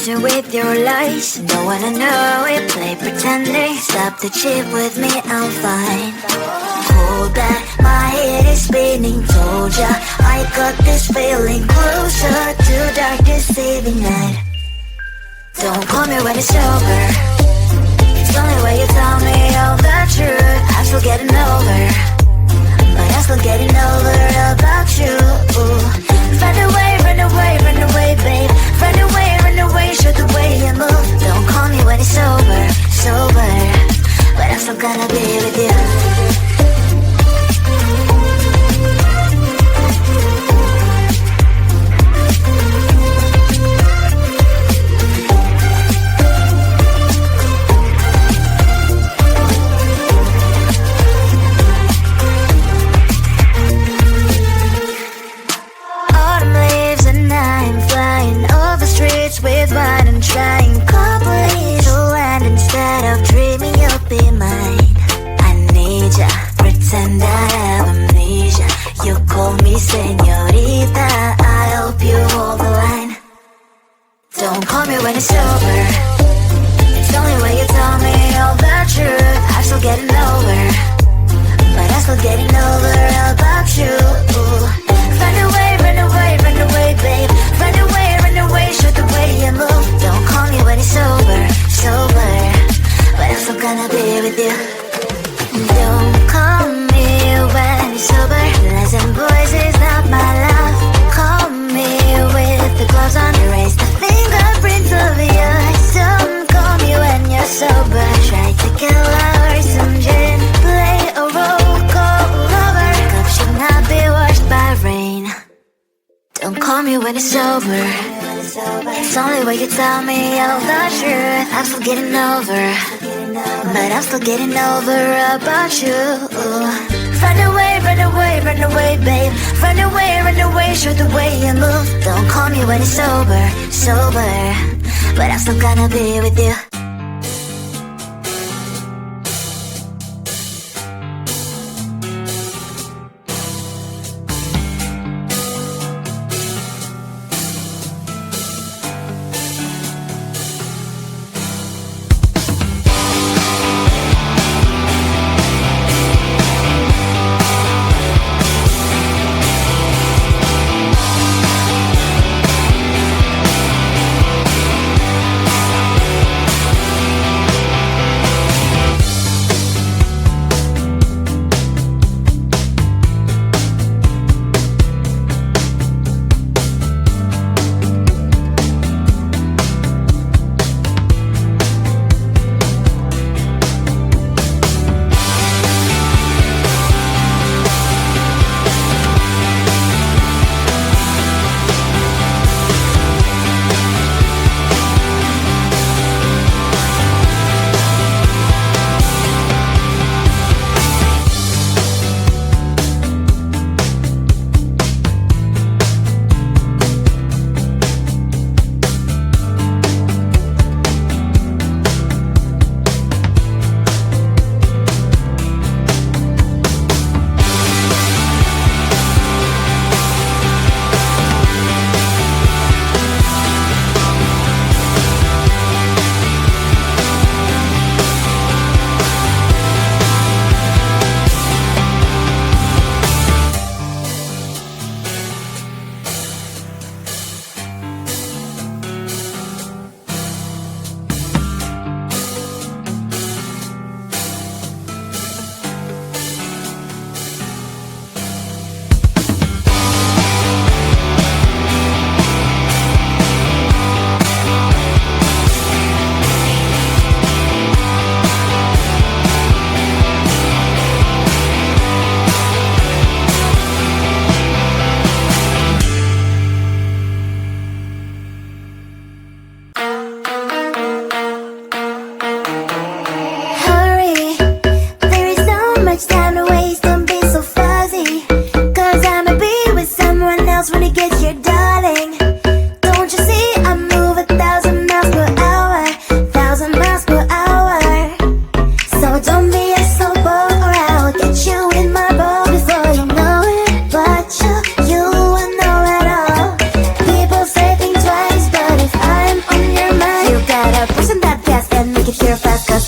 attention with your lies. Don't wanna know it, play pretending. Stop the cheat with me, I'm fine. Hold that, my head is spinning. Told ya, I got this feeling. Closer to dark deceiving night. Don't call me when it's over. It's the only way you tell me all the truth. I'm still getting over, but I'm still getting over about you. Run away, run away, run away, babe. Run away, show the way you move. Don't call me when it's over, sober, but I'm still gonna be with you. With wine and trying couples to land instead of dreaming you'll be mine. I need ya, pretend I have amnesia. You call me señorita, I hope you hold the line. Don't call me when it's over. It's the only way you tell me all the truth. I'm still getting over, but I'm still getting over about you. Run away, run away, run away, babe. Run away, show the way you move. Don't call me when it's over, sober, but I'm still gonna be with you. Don't call me when it's sober. Listen, boys, is not my love. Call me with the gloves on. Erase the fingerprints of yours. Don't call me when you're sober. Try to kill hours, some gin, play a role, call lover. Cup should not be washed by rain. Don't call me when it's over. It's the only way you tell me all the truth. I'm still getting over, but I'm still getting over about you. Run away, run away, run away, babe. Run away, show the way you move. Don't call me when it's sober, sober, but I'm still gonna be with you.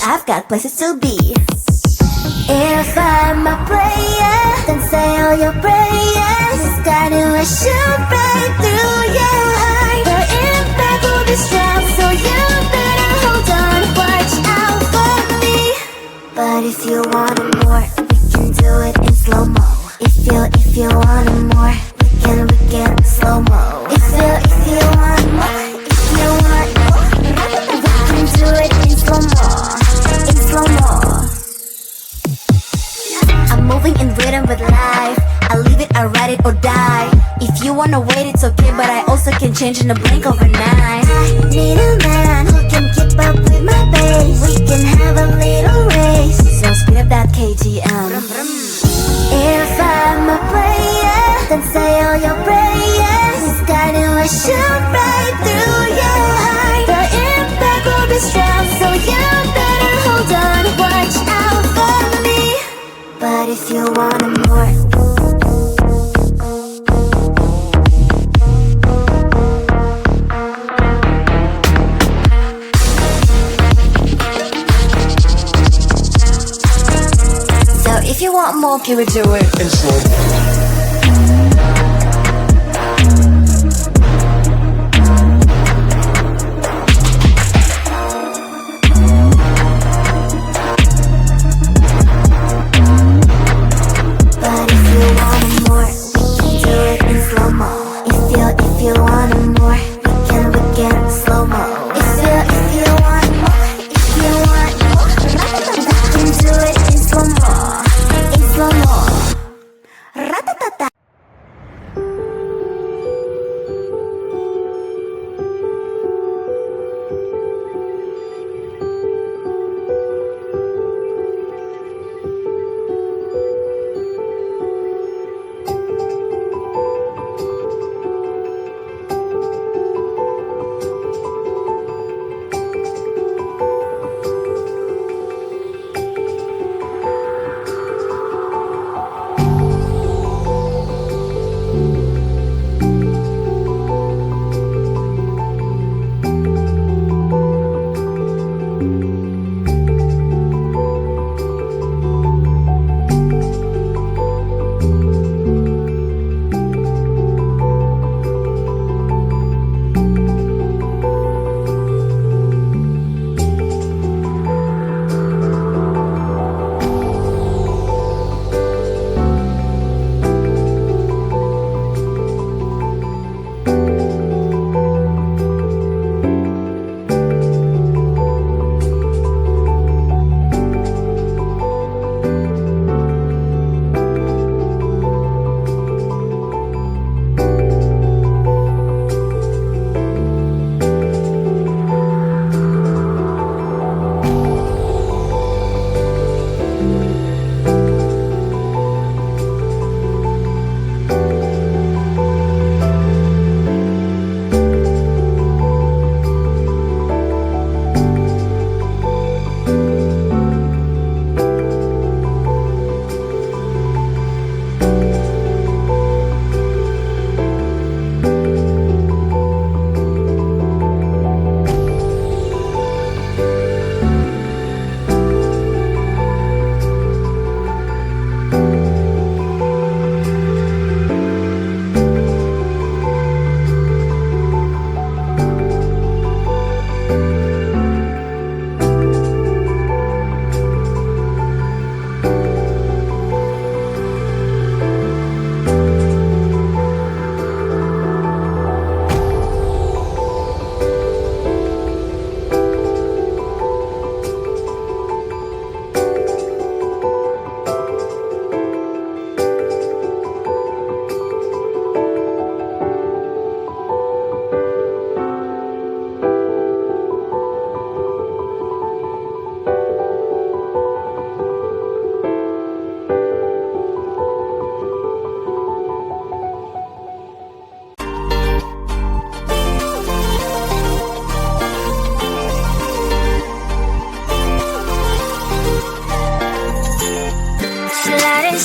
I've got places to be. If I'm a player, then say all your prayers. This guy knew I shoot right through your heart. The impact will be strong, so you better hold on. Watch out for me. But if you want it more, we can do it in slow-mo. If you want it more, we can slow-mo. If you want more, we can do it in slow-mo. In slow-mo. I'm moving in rhythm with life. I leave it, I ride it or die. If you wanna wait, it's okay, but I also can change in a blink overnight. I need a man who can keep up with my pace. We can have a little race, so speed up that KTM. If I'm a player, then say all your prayers. This guy knew I shoot right through your heart. The impact will be strong, so you better hold on. Watch out for me. But if you want it more, so if you want more, can we do it in slow-mo?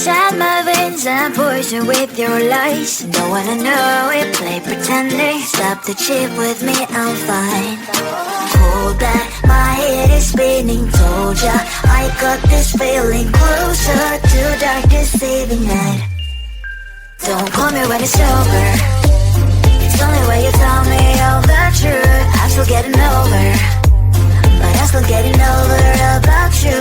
inside my veins and poison with your lies. Don't wanna know it, play pretending. Stop the chip with me, I'm fine. Hold back, my head is spinning. meaning. Told ya I got this feeling closer to dark deceiving night. Don't call me when it's over. It's only when you tell me all the truth. I'm still getting over, but I'm still getting over about you.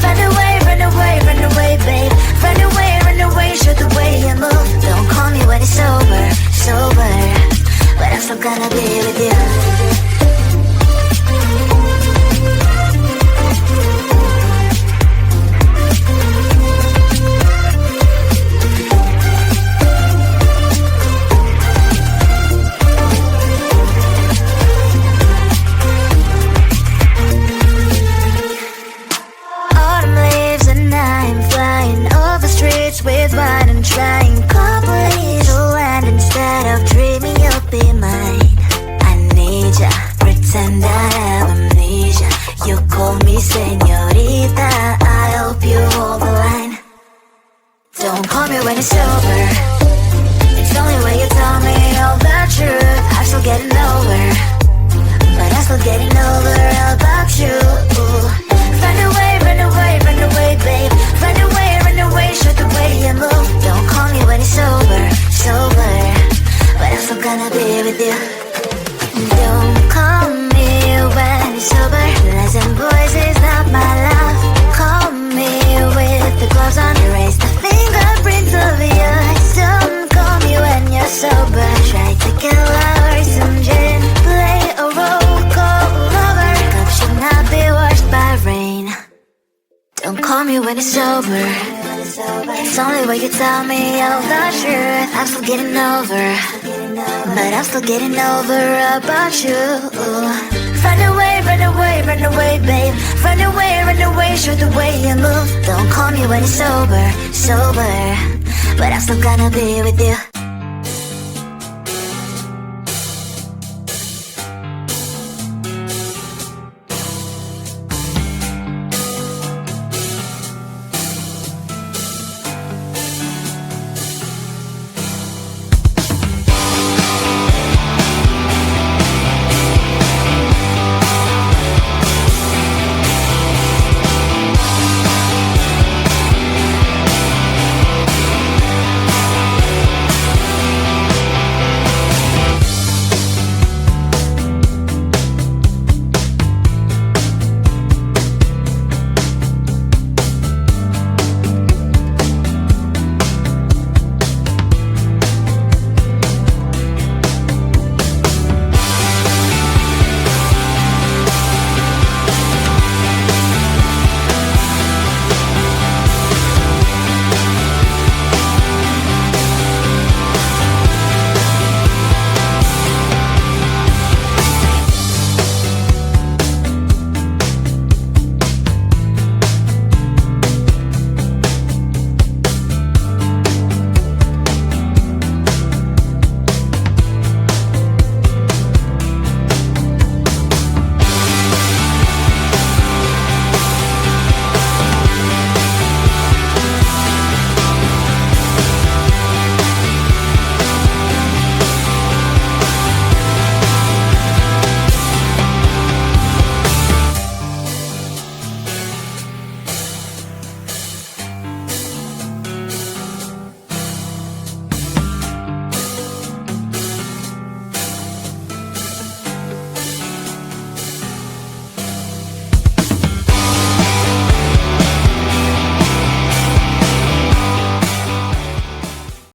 Run away, run away, run away, babe. Run away, show the way you move. Don't call me when it's over, sober, but I'm still gonna be with you. With wine and trying couples to land instead of dreaming you'll be mine. I need ya, pretend I have amnesia. You call me señorita, I hope you hold the line. Don't call me when it's over. It's only when you tell me all the truth. I'm still getting over, but I'm still getting over about you. Run away, run away, run away, babe. Run away, show the way you move. Don't call me when it's over, sober, but I'm still gonna be with you. Don't call me when it's over. Listen, boys, is not my love. Call me with the gloves on. Erase the fingerprints of yours. Don't call me when you're sober. Try to get lower, some gin, play a role, call lover. Cup should not be washed by rain. Don't call me when it's over. It's only when you tell me all the truth. I'm still getting over, but I'm still getting over about you. Run away, run away, run away, babe. Run away, show the way you move. Don't call me when it's sober, but I'm still gonna be with you.